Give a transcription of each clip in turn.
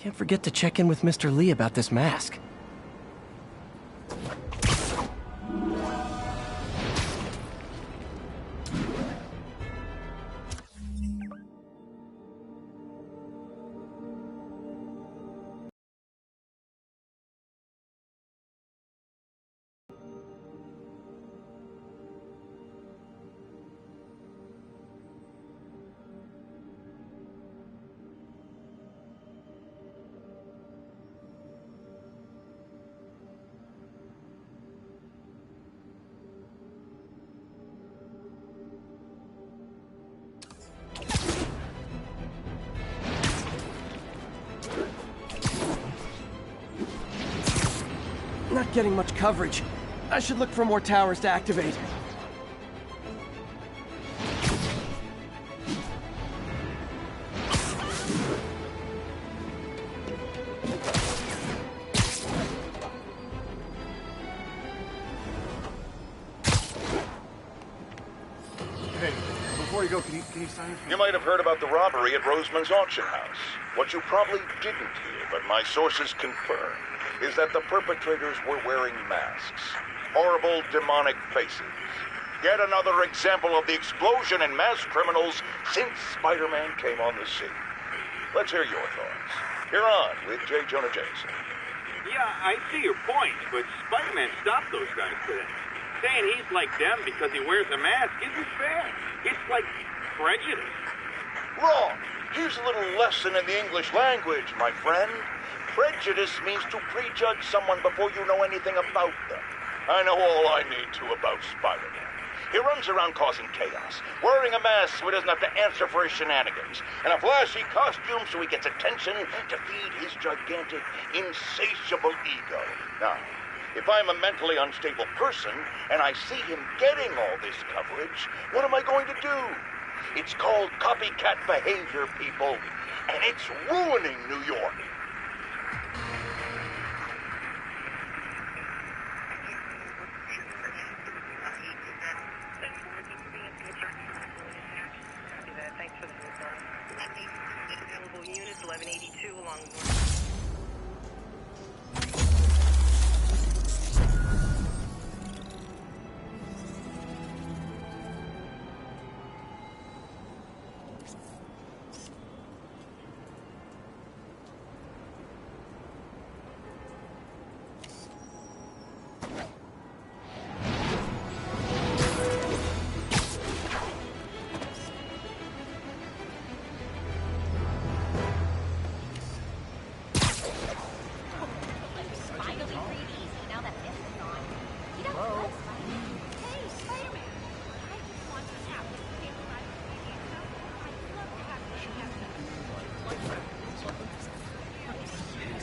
Can't forget to check in with Mr. Lee about this mask. Not getting much coverage. I should look for more towers to activate. Hey, before you go, can you sign for me? You might have heard about the robbery at Roseman's auction house. What you probably didn't hear, but my sources confirm, is that the perpetrators were wearing masks. Horrible, demonic faces. Yet another example of the explosion in mass criminals since Spider-Man came on the scene. Let's hear your thoughts. You're on with J. Jonah Jameson. Yeah, I see your point, but Spider-Man stopped those guys today. Saying he's like them because he wears a mask isn't fair. It's like prejudice. Wrong. Here's a little lesson in the English language, my friend. Prejudice means to prejudge someone before you know anything about them. I know all I need to about Spider-Man. He runs around causing chaos, wearing a mask so he doesn't have to answer for his shenanigans, and a flashy costume so he gets attention to feed his gigantic, insatiable ego. Now, if I'm a mentally unstable person and I see him getting all this coverage, what am I going to do? It's called copycat behavior, people, and it's ruining New York. Units 1182 along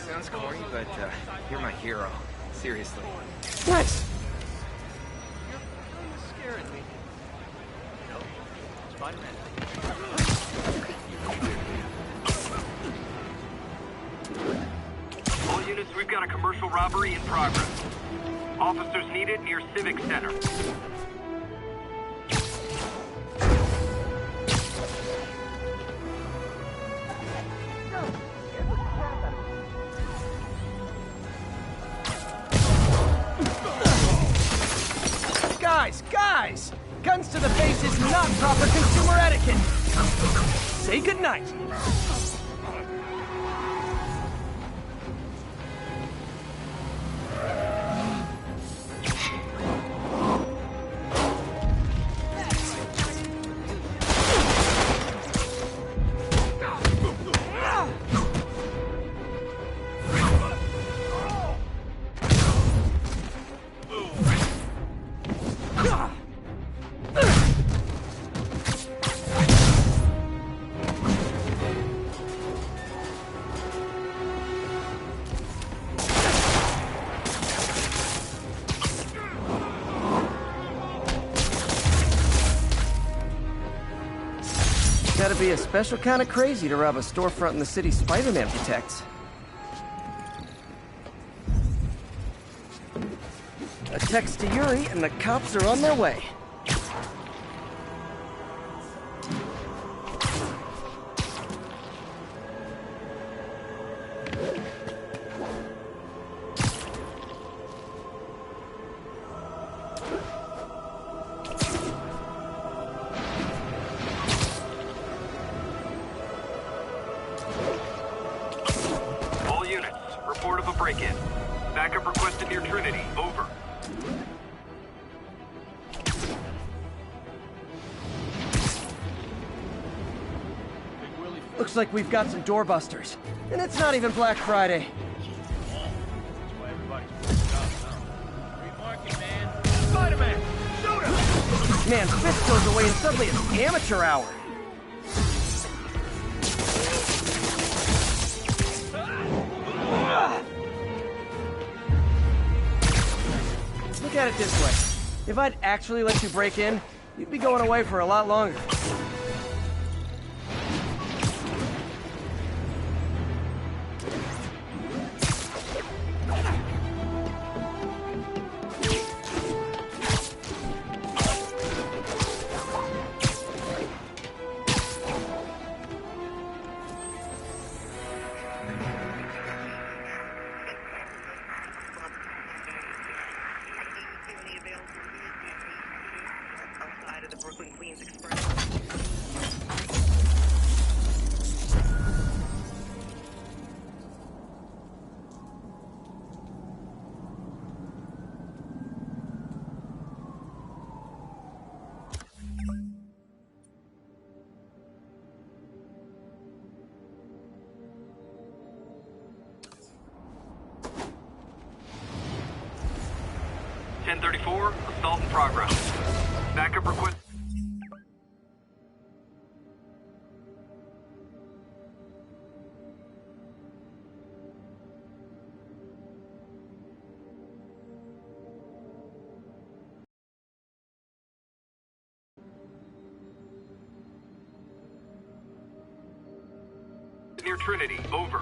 Sounds corny, but you're my hero. Seriously. Nice. You're scaring me. No, Spider-Man. All units, we've got a commercial robbery in progress. Officers needed near Civic Center. Guys! Guns to the face is not proper consumer etiquette! Say goodnight! Gotta be a special kind of crazy to rob a storefront in the city Spider-Man protects. A text to Yuri and the cops are on their way. break-in. Backup requested near Trinity. Over. Looks like we've got some doorbusters. And it's not even Black Friday. Spider-Man! Shoot him! Man, Fist goes away and suddenly it's amateur hour. Look at it this way. If I'd actually let you break in, you'd be going away for a lot longer. Outside of the Brooklyn Queens Express. Assault in progress. Backup request. Near Trinity. Over.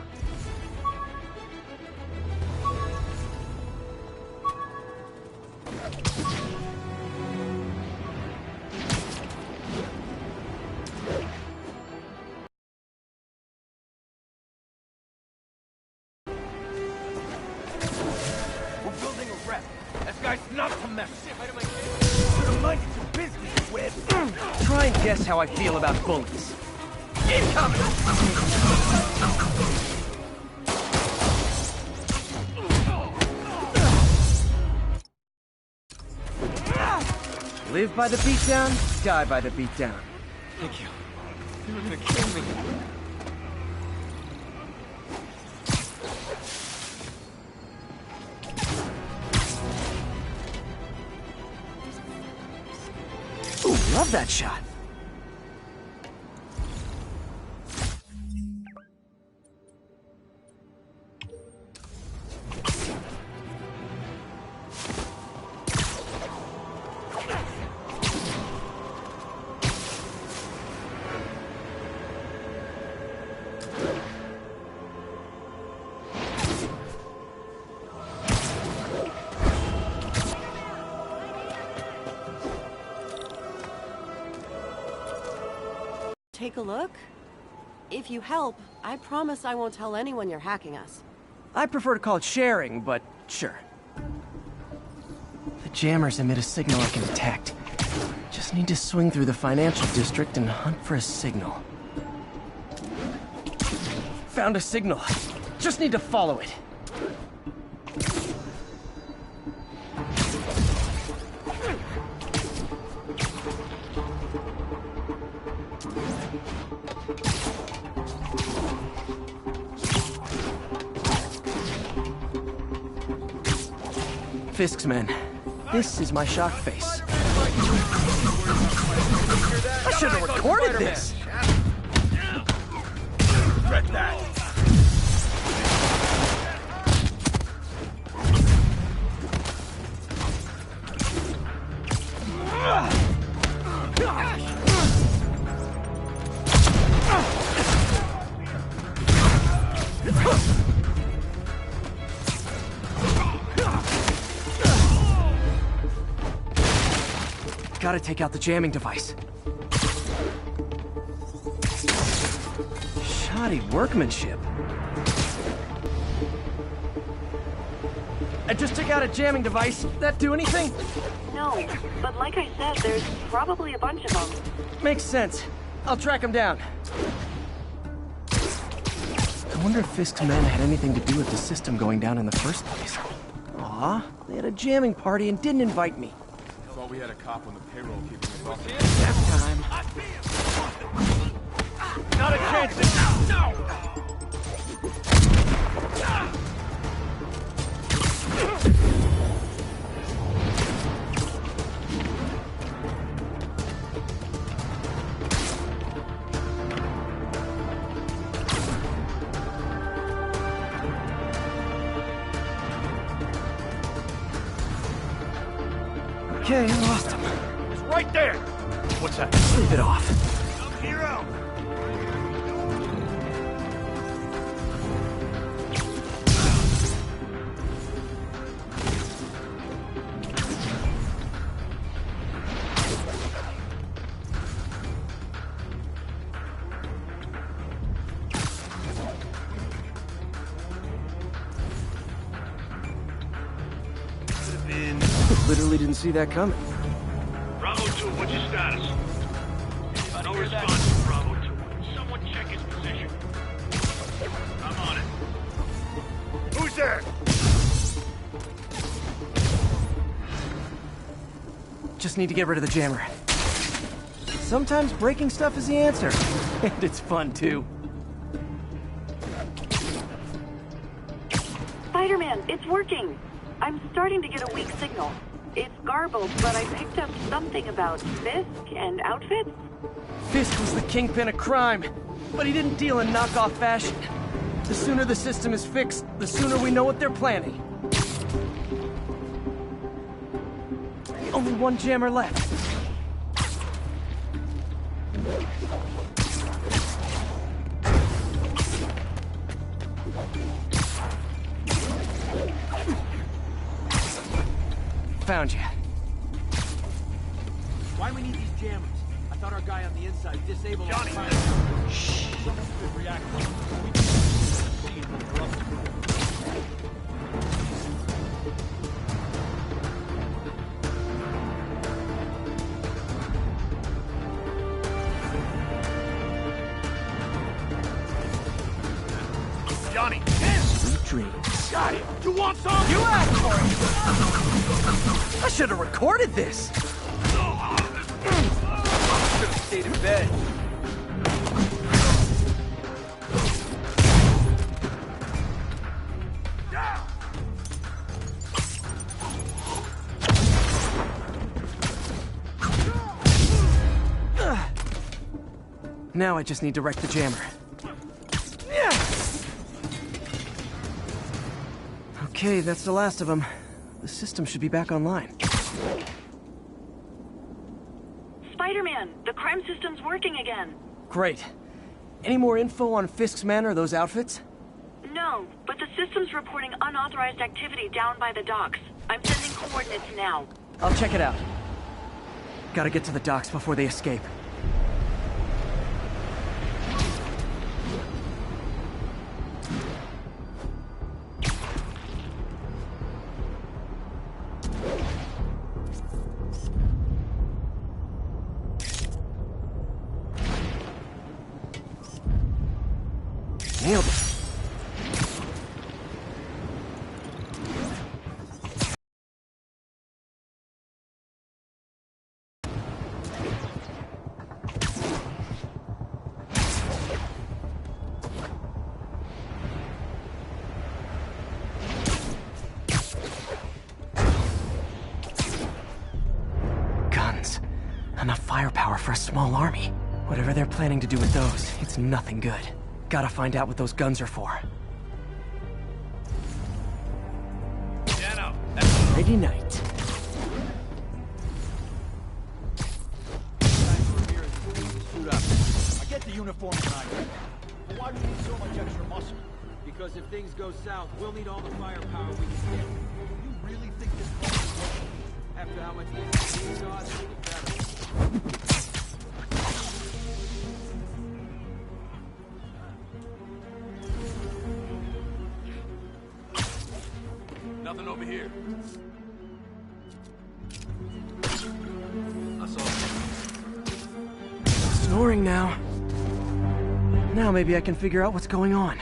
Try and guess how I feel about bullies. Incoming! Live by the beatdown, die by the beatdown. Thank you. You were gonna kill me. Ooh, love that shot. Take a look? If you help, I promise I won't tell anyone you're hacking us. I prefer to call it sharing, but sure. The jammers emit a signal I can detect. Just need to swing through the financial district and hunt for a signal. Found a signal. Just need to follow it. Fisk's men. This is my shock face. I should have recorded this! Regret that! Gotta take out the jamming device. Shoddy workmanship. I just took out a jamming device. That do anything? No, but like I said, there's probably a bunch of them. Makes sense. I'll track them down. I wonder if Fisk's men had anything to do with the system going down in the first place. Aw, they had a jamming party and didn't invite me. Thought we had a cop on the payroll keeping us off. That time. Not a chance. No! Okay, I lost him. It's right there. What's that? Leave it off. Hero. Literally didn't see that coming. Bravo 2, what's your status? No response from Bravo 2. Someone check his position. I'm on it. Who's there? Just need to get rid of the jammer. Sometimes breaking stuff is the answer. And it's fun, too. Spider-Man, it's working. I'm starting to get a weak signal. It's garbled, but I picked up something about Fisk and outfits. Fisk was the kingpin of crime, but he didn't deal in knockoff fashion. The sooner the system is fixed, the sooner we know what they're planning. Only one jammer left. Found you. Why do we need these jammers? I thought our guy on the inside disabled Johnny! all the Shh! Someone could react. Johnny! Sweet dreams. Got it! You want some? You asked for it! I should have recorded this! Should have stayed in bed. Now I just need to wreck the jammer. Okay, that's the last of them. The system should be back online. Spider-Man, the crime system's working again. Great. Any more info on Fisk's men or those outfits? No, but the system's reporting unauthorized activity down by the docks. I'm sending coordinates now. I'll check it out. Gotta get to the docks before they escape. Nailed it. Guns. Enough firepower for a small army. Whatever they're planning to do with those, it's nothing good. Gotta find out what those guns are for. Friday night. Suit up. I get the uniform tonight. But why do we need so much extra muscle? Because if things go south, we'll need all the firepower we can get. You really think this plan is working? After how much these odds make it better. Nothing over here. That's all. Snoring now. Now maybe I can figure out what's going on.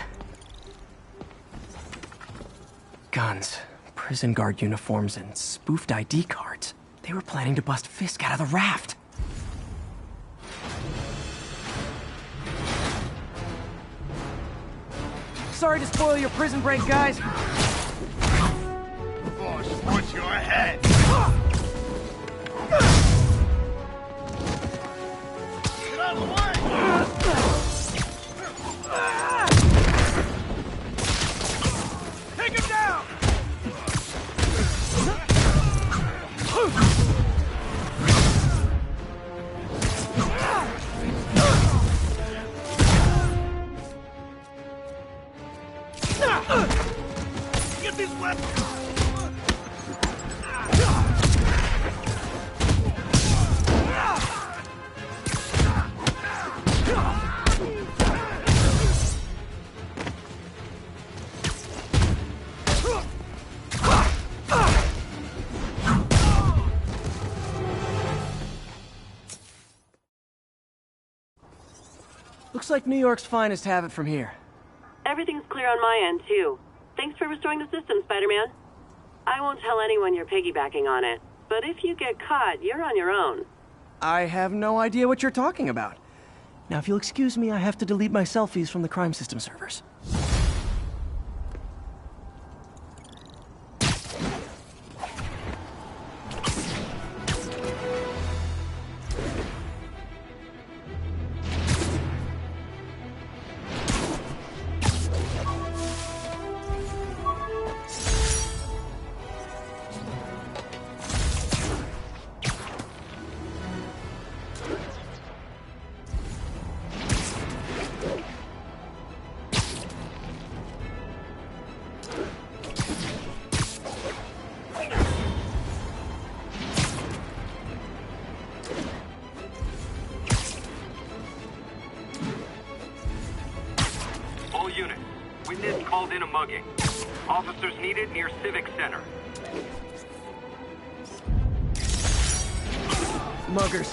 Guns, prison guard uniforms, and spoofed ID cards. They were planning to bust Fisk out of the raft. Sorry to spoil your prison break, guys. Boss, watch your head! Get out of the way! Take him down! Get these weapons! Looks like New York's finest have it from here. Everything's clear on my end, too. Thanks for restoring the system, Spider-Man. I won't tell anyone you're piggybacking on it, but if you get caught, you're on your own. I have no idea what you're talking about. Now, if you'll excuse me, I have to delete my selfies from the crime system servers. All units. Witness called in a mugging. Officers needed near Civic Center. Muggers.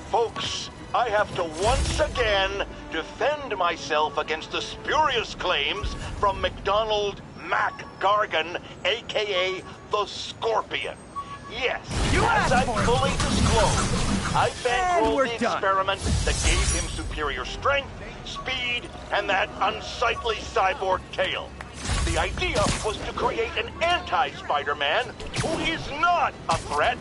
Folks, I have to once again defend myself against the spurious claims from McDonald Mac Gargan, a.k.a. the Scorpion. Yes, as I fully disclosed, I bankrolled the experiment that gave him superior strength, speed, and that unsightly cyborg tail. The idea was to create an anti-Spider-Man who is not a threat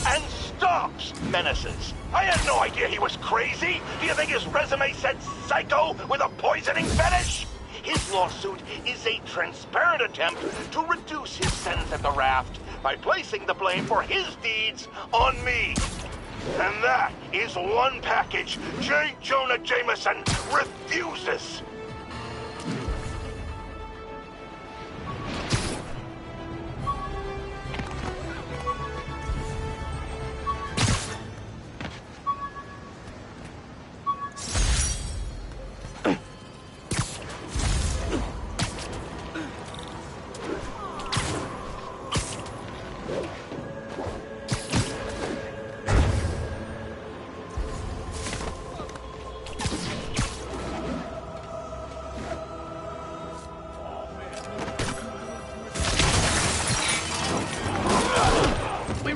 and stops menaces. I had no idea he was crazy. Do you think his resume said psycho with a poisoning fetish? His lawsuit is a transparent attempt to reduce his sentence at the raft by placing the blame for his deeds on me. And that is one package J. Jonah Jameson refuses.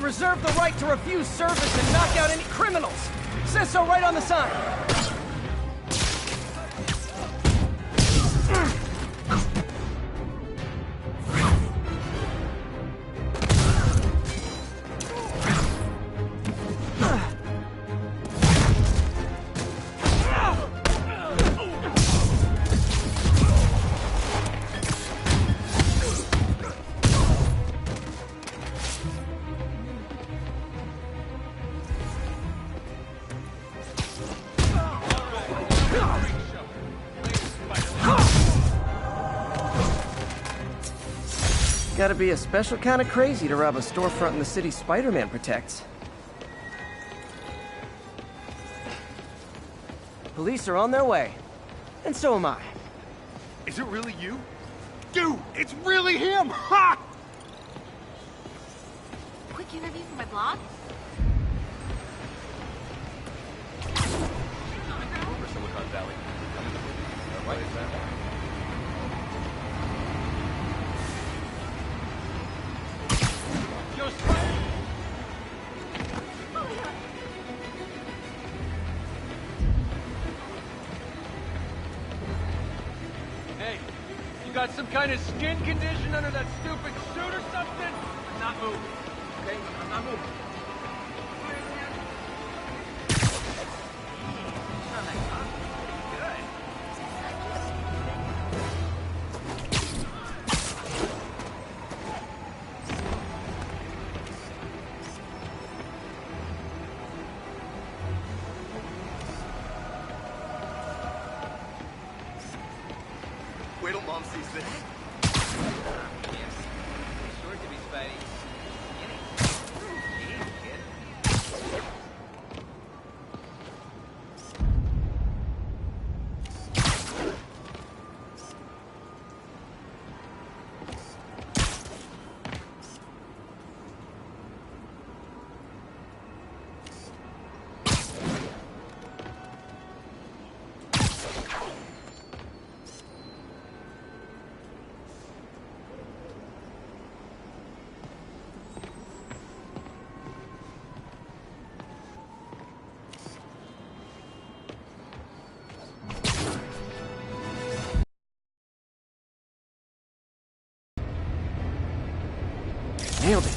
Reserve the right to refuse service and knock out any criminals. Says so right on the sign. Gotta be a special kind of crazy to rob a storefront in the city Spider-Man protects. Police are on their way. And so am I. Is it really you? Dude, it's really him! Ha! Quick interview for my blog? Over Silicon Valley. Why is that? got some kind of skin condition under that stupid suit or something? I'm not moving. Okay? I'm not moving. Wait till Mom sees this. Yes. Sure to be Spidey. Jeez, kid. Nailed it.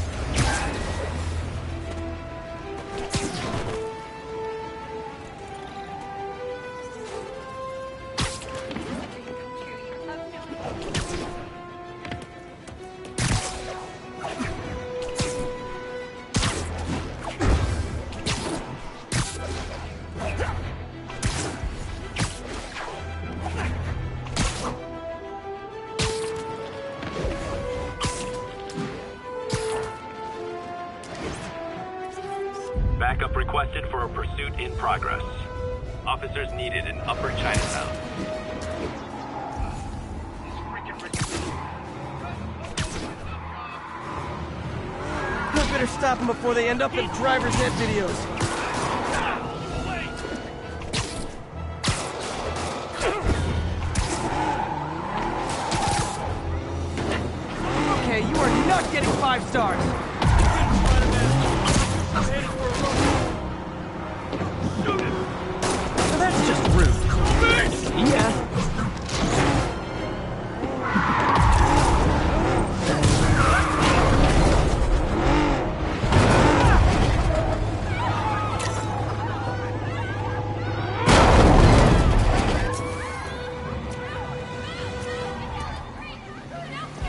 Backup requested for a pursuit in progress. Officers needed in Upper Chinatown. I better stop them before they end up in driver's ed videos. Okay, you are not getting 5 stars. Well, that's just rude. Yeah.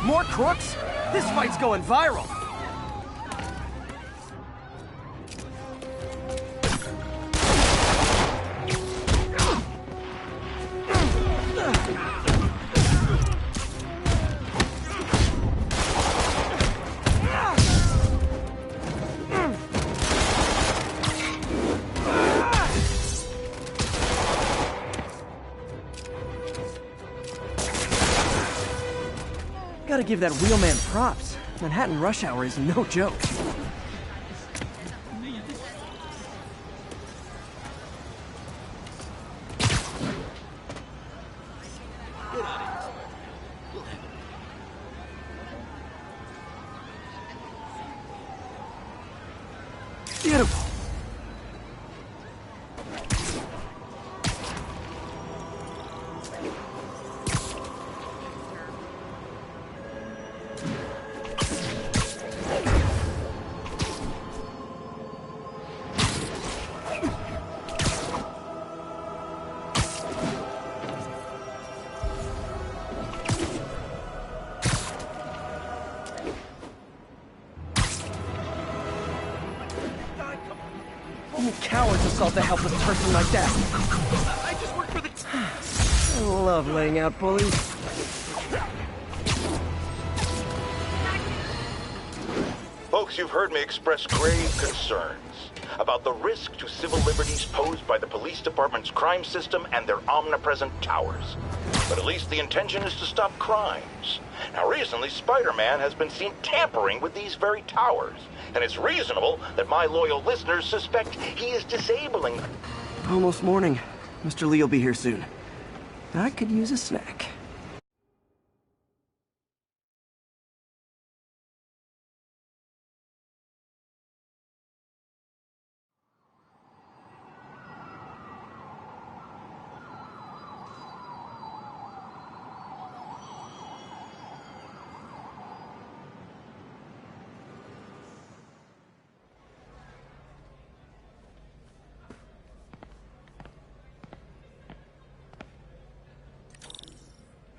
More crooks? This fight's going viral. Gotta give that wheelman props. Manhattan rush hour is no joke. Beautiful. You cowards assault a helpless person like that. I just work for the... I love laying out bullies. Folks, you've heard me express grave concerns about the risk to civil liberties posed by the police department's crime system and their omnipresent towers. But at least the intention is to stop crimes. Now, recently, Spider-Man has been seen tampering with these very towers, and it's reasonable that my loyal listeners suspect he is disabling them. Almost morning. Mr. Lee will be here soon. I could use a snack.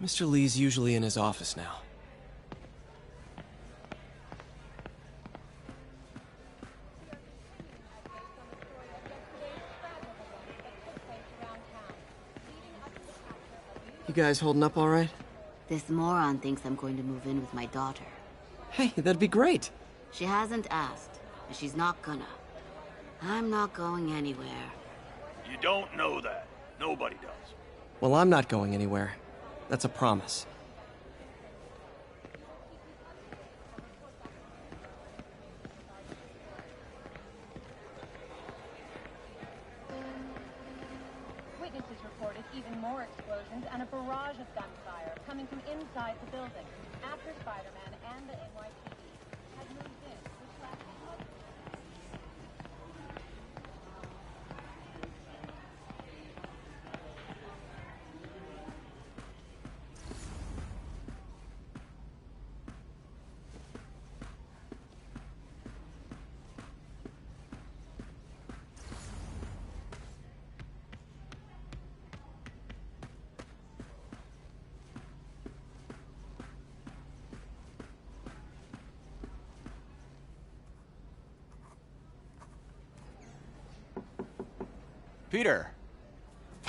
Mr. Lee's usually in his office now. You guys holding up all right? This moron thinks I'm going to move in with my daughter. Hey, that'd be great. She hasn't asked, and she's not gonna. I'm not going anywhere. You don't know that. Nobody does. Well, I'm not going anywhere. That's a promise. Witnesses reported even more explosions and a barrage of gunfire coming from inside the building after Spider-Man and the NYPD had moved in. Which lasted Peter,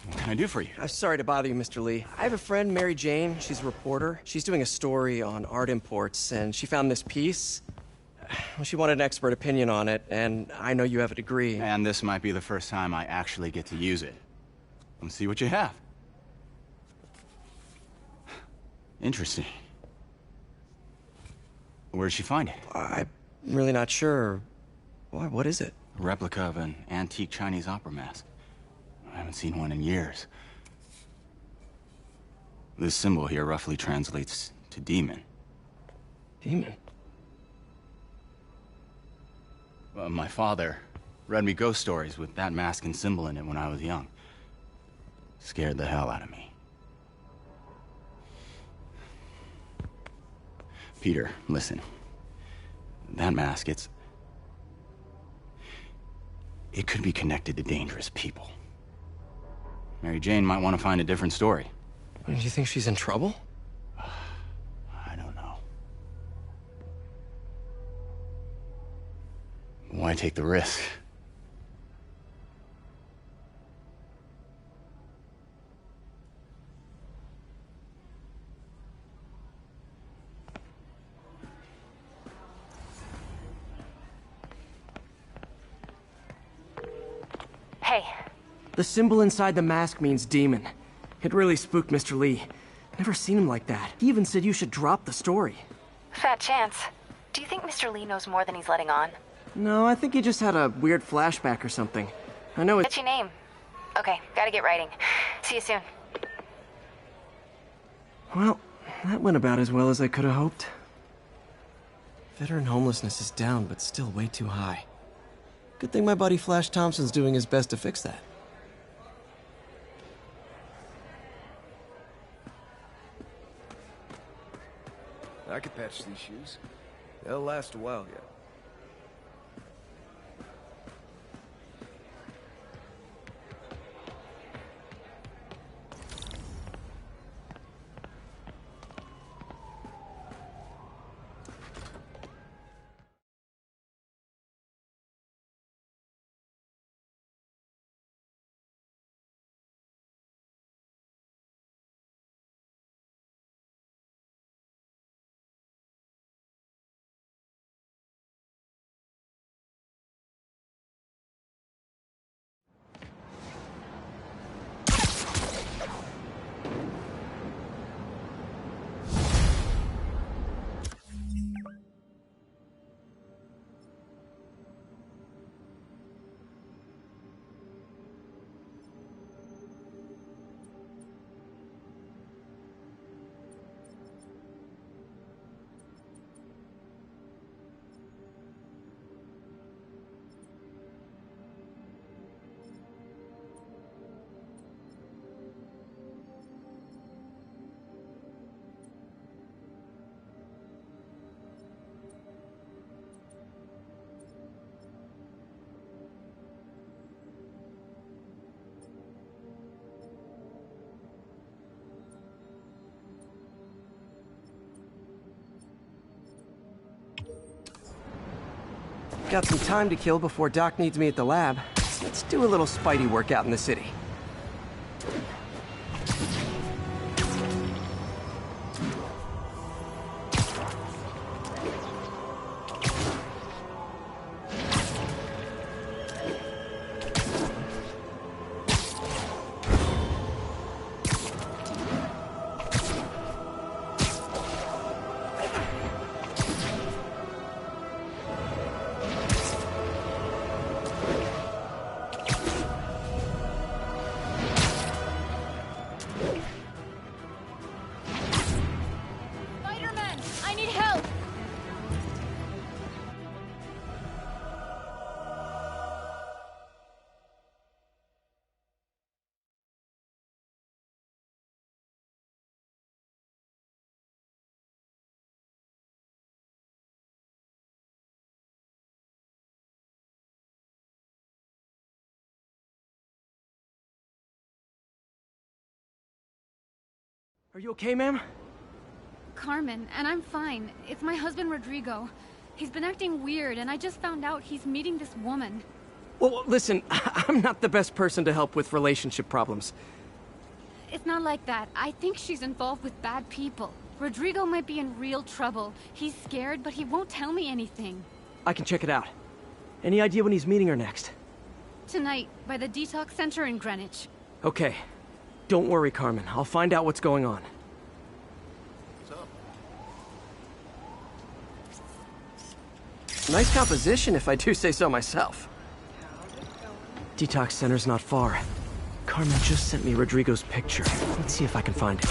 what can I do for you? I'm sorry to bother you, Mr. Lee. I have a friend, Mary Jane. She's a reporter. She's doing a story on art imports, and she found this piece. Well, she wanted an expert opinion on it, and I know you have a degree. And this might be the first time I actually get to use it. Let's see what you have. Interesting. Where'd she find it? I'm really not sure. Why, what is it? A replica of an antique Chinese opera mask. I haven't seen one in years. This symbol here roughly translates to demon. Demon? My father read me ghost stories with that mask and symbol in it when I was young. Scared the hell out of me. Peter, listen. That mask, it could be connected to dangerous people. Mary Jane might want to find a different story. Do you think she's in trouble? I don't know. Why take the risk? Hey. The symbol inside the mask means demon. It really spooked Mr. Lee. Never seen him like that. He even said you should drop the story. Fat chance. Do you think Mr. Lee knows more than he's letting on? No, I think he just had a weird flashback or something. I know it's... What's your name? Okay, gotta get writing. See you soon. Well, that went about as well as I could have hoped. Veteran homelessness is down, but still way too high. Good thing my buddy Flash Thompson's doing his best to fix that. I could patch these shoes. They'll last a while yet. got some time to kill before Doc needs me at the lab. Let's do a little Spidey workout in the city. Spider-Man, I need help! Are you okay, ma'am? Carmen, and I'm fine. It's my husband, Rodrigo. He's been acting weird, and I just found out he's meeting this woman. Well, listen, I'm not the best person to help with relationship problems. It's not like that. I think she's involved with bad people. Rodrigo might be in real trouble. He's scared, but he won't tell me anything. I can check it out. Any idea when he's meeting her next? Tonight, by the detox center in Greenwich. Okay. Don't worry, Carmen. I'll find out what's going on. Nice composition, if I do say so myself. Detox center's not far. Carmen just sent me Rodrigo's picture. Let's see if I can find it.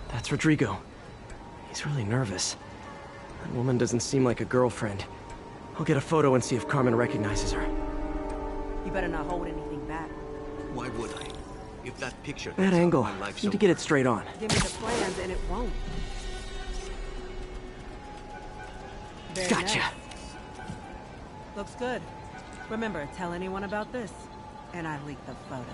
That's Rodrigo. He's really nervous. That woman doesn't seem like a girlfriend. I'll get a photo and see if Carmen recognizes her. You better not hold anything back. Why would I? If that picture... That angle. My life Need to get it straight on. Give me the plans and it won't. Very Gotcha. nice. Looks good. Remember, tell anyone about this, and I leak the photo.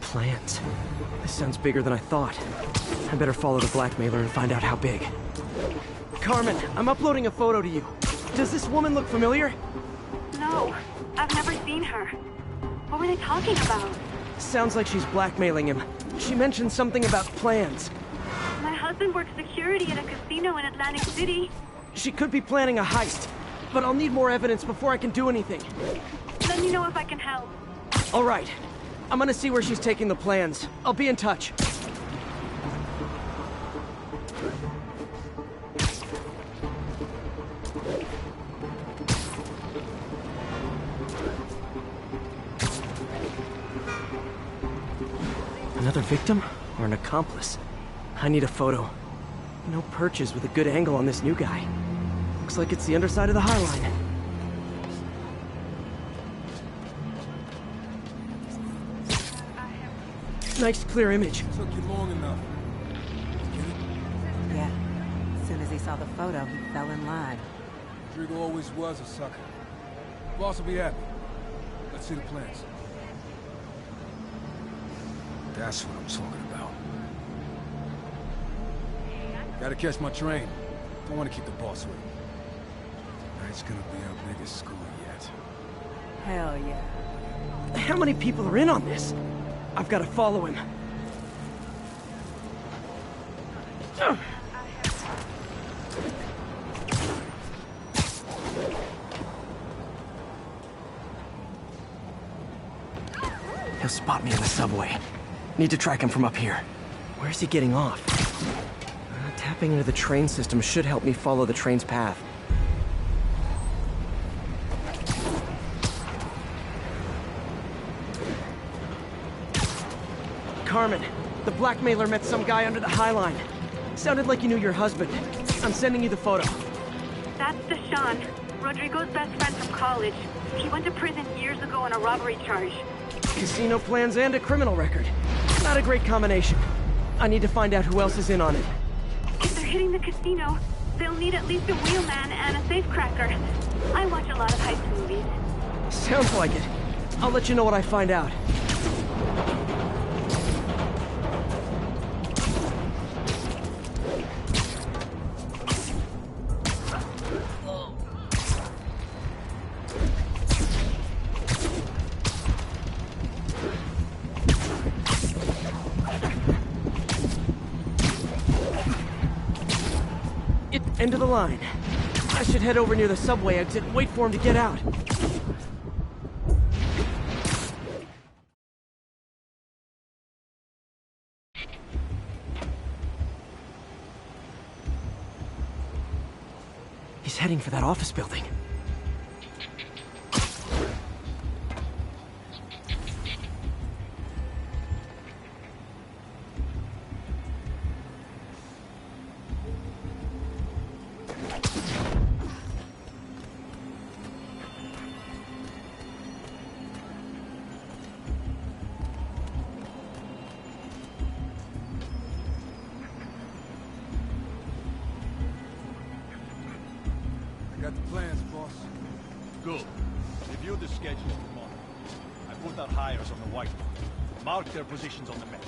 Plans. This sounds bigger than I thought. I better follow the blackmailer and find out how big. Carmen, I'm uploading a photo to you. Does this woman look familiar? No, I've never seen her. What were they talking about? Sounds like she's blackmailing him. She mentioned something about plans. My husband works security at a casino in Atlantic City. She could be planning a heist, but I'll need more evidence before I can do anything. Let me know if I can help. All right. I'm gonna see where she's taking the plans. I'll be in touch. Another victim or an accomplice? I need a photo. No perches with a good angle on this new guy. Looks like it's the underside of the High Line. Nice clear image. Took you long enough. Yeah. As soon as he saw the photo, he fell in line. Rodrigo always was a sucker. Boss will be happy. Let's see the plans. That's what I'm talking about. Gotta catch my train. Don't want to keep the boss waiting. Tonight's gonna be our biggest school yet. Hell yeah. How many people are in on this? I've got to follow him. He'll spot me in the subway. Need to track him from up here. Where's he getting off? Tapping into the train system should help me follow the train's path. Carmen, the blackmailer met some guy under the High Line. Sounded like you knew your husband. I'm sending you the photo. That's Deshaun, Rodrigo's best friend from college. He went to prison years ago on a robbery charge. Casino plans and a criminal record. Not a great combination. I need to find out who else is in on it. If they're hitting the casino, they'll need at least a wheelman and a safecracker. I watch a lot of heist movies. Sounds like it. I'll let you know what I find out. End of the line. I should head over near the subway exit and wait for him to get out. He's heading for that office building. Got the plans, boss. Good. Review the schedules tomorrow. I put our hires on the whiteboard. Mark their positions on the map.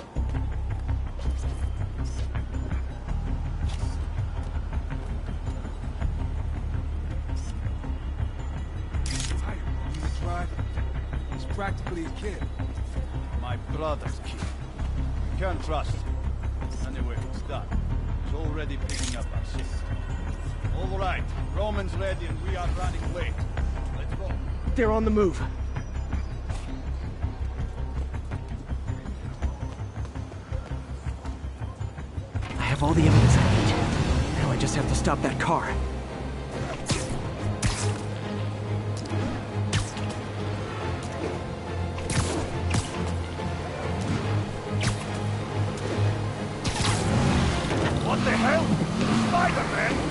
Hire, you need to try? He's practically a kid. My brother's kid. You can't trust him. Anyway, it's done. He's already picking up our signal. All right, Roman's ready and we are running late. Let's go. They're on the move. I have all the evidence I need. Now I just have to stop that car. What the hell? Spider-Man!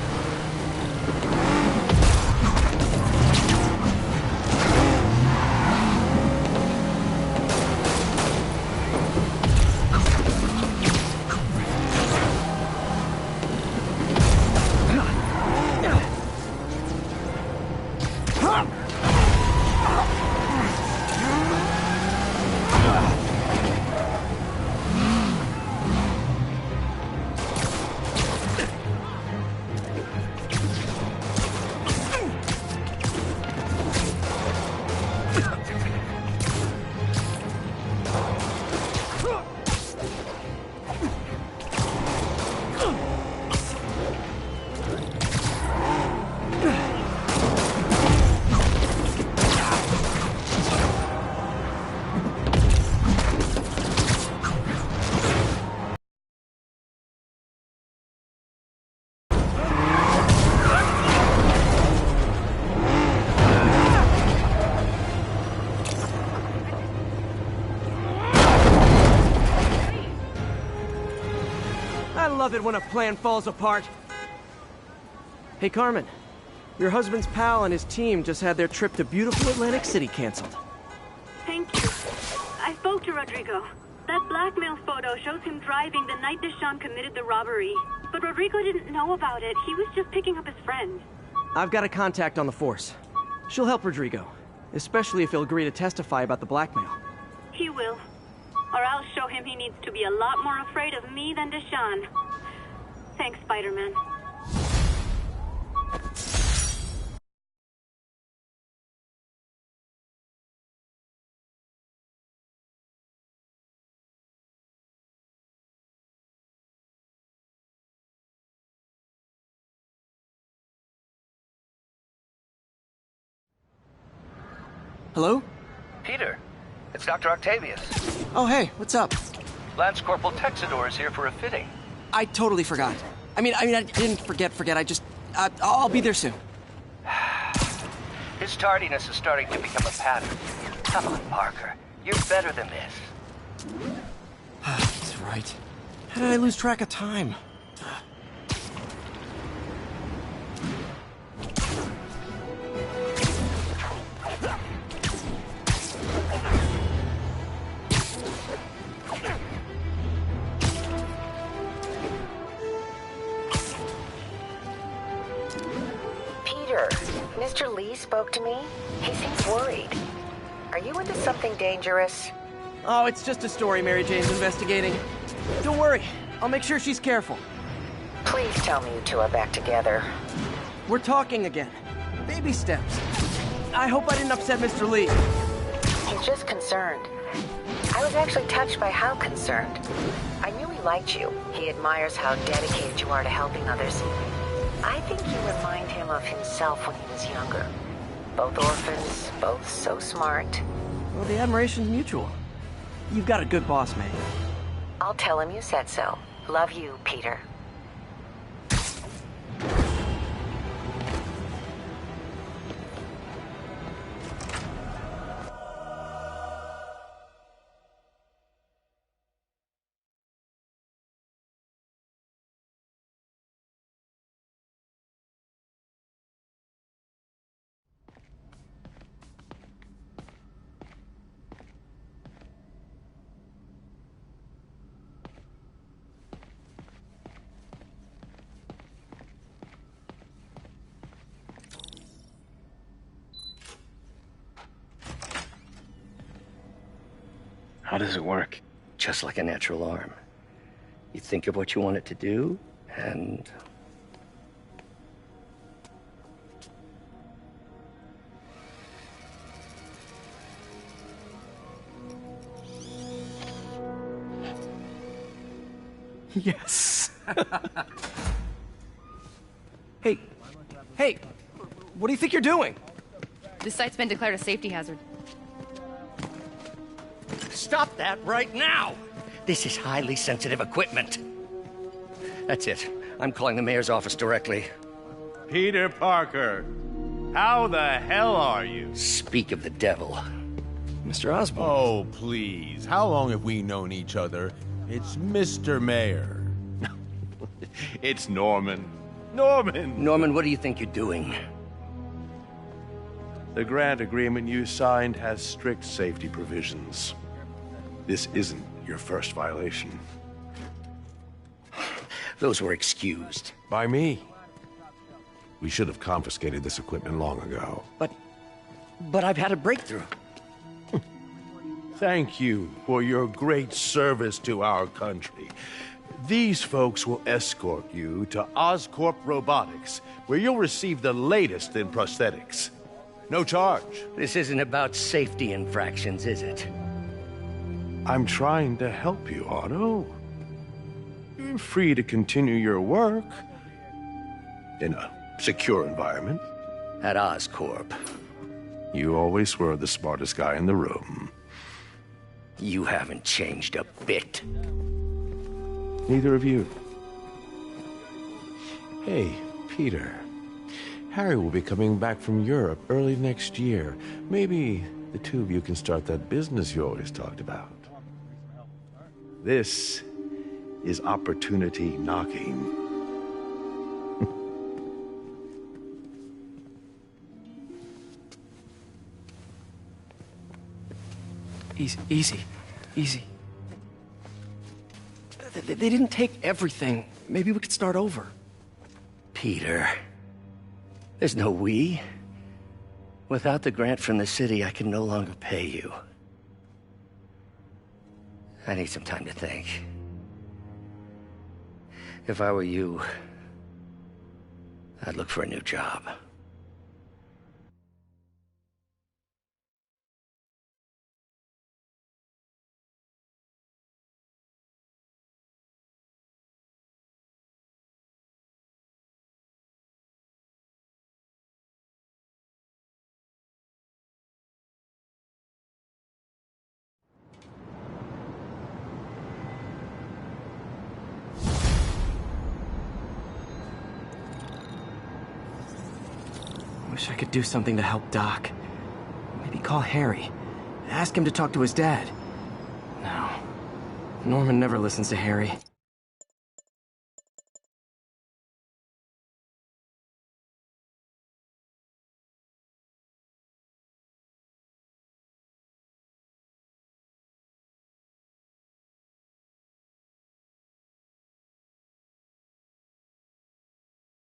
I love it when a plan falls apart. Hey, Carmen. Your husband's pal and his team just had their trip to beautiful Atlantic City canceled. Thank you. I spoke to Rodrigo. That blackmail photo shows him driving the night Deshaun committed the robbery. But Rodrigo didn't know about it. He was just picking up his friend. I've got a contact on the force. She'll help Rodrigo, especially if he'll agree to testify about the blackmail. He will. Or I'll show him he needs to be a lot more afraid of me than Deshaun. Thanks, Spider-Man. Hello? Peter, it's Dr. Octavius. Oh, hey, what's up? Lance Corporal Texador is here for a fitting. I totally forgot. I didn't forget. I'll be there soon. His tardiness is starting to become a pattern. Come on, Parker. You're better than this. That's right. How did I lose track of time? Peter, Mr. Lee spoke to me. He seems worried. Are you into something dangerous? Oh, it's just a story Mary Jane's investigating. Don't worry, I'll make sure she's careful. Please tell me you two are back together. We're talking again. Baby steps. I hope I didn't upset Mr. Lee. He's just concerned. I was actually touched by how concerned. I knew he liked you. He admires how dedicated you are to helping others. I think you remind him of himself when he was younger. Both orphans, both so smart. Well, the admiration's mutual. You've got a good boss, May. I'll tell him you said so. Love you, Peter. How does it work? Just like a natural arm. You think of what you want it to do, and... Yes. Hey, what do you think you're doing? This site's been declared a safety hazard. Stop that right now! This is highly sensitive equipment. That's it. I'm calling the mayor's office directly. Peter Parker, how the hell are you? Speak of the devil. Mr. Osborn. Oh, please. How long have we known each other? It's Mr. Mayor. It's Norman. Norman! Norman, what do you think you're doing? The grant agreement you signed has strict safety provisions. This isn't your first violation. Those were excused. By me. We should have confiscated this equipment long ago. But I've had a breakthrough. Thank you for your great service to our country. These folks will escort you to Oscorp Robotics, where you'll receive the latest in prosthetics. No charge. This isn't about safety infractions, is it? I'm trying to help you, Otto. You're free to continue your work in a secure environment. At Oscorp. You always were the smartest guy in the room. You haven't changed a bit. Neither of you. Hey, Peter. Harry will be coming back from Europe early next year. Maybe the two of you can start that business you always talked about. This is opportunity knocking. Easy. They didn't take everything. Maybe we could start over. Peter, there's no we. Without the grant from the city, I can no longer pay you. I need some time to think. If I were you, I'd look for a new job. Wish I could do something to help Doc. Maybe call Harry. Ask him to talk to his dad. No. Norman never listens to Harry.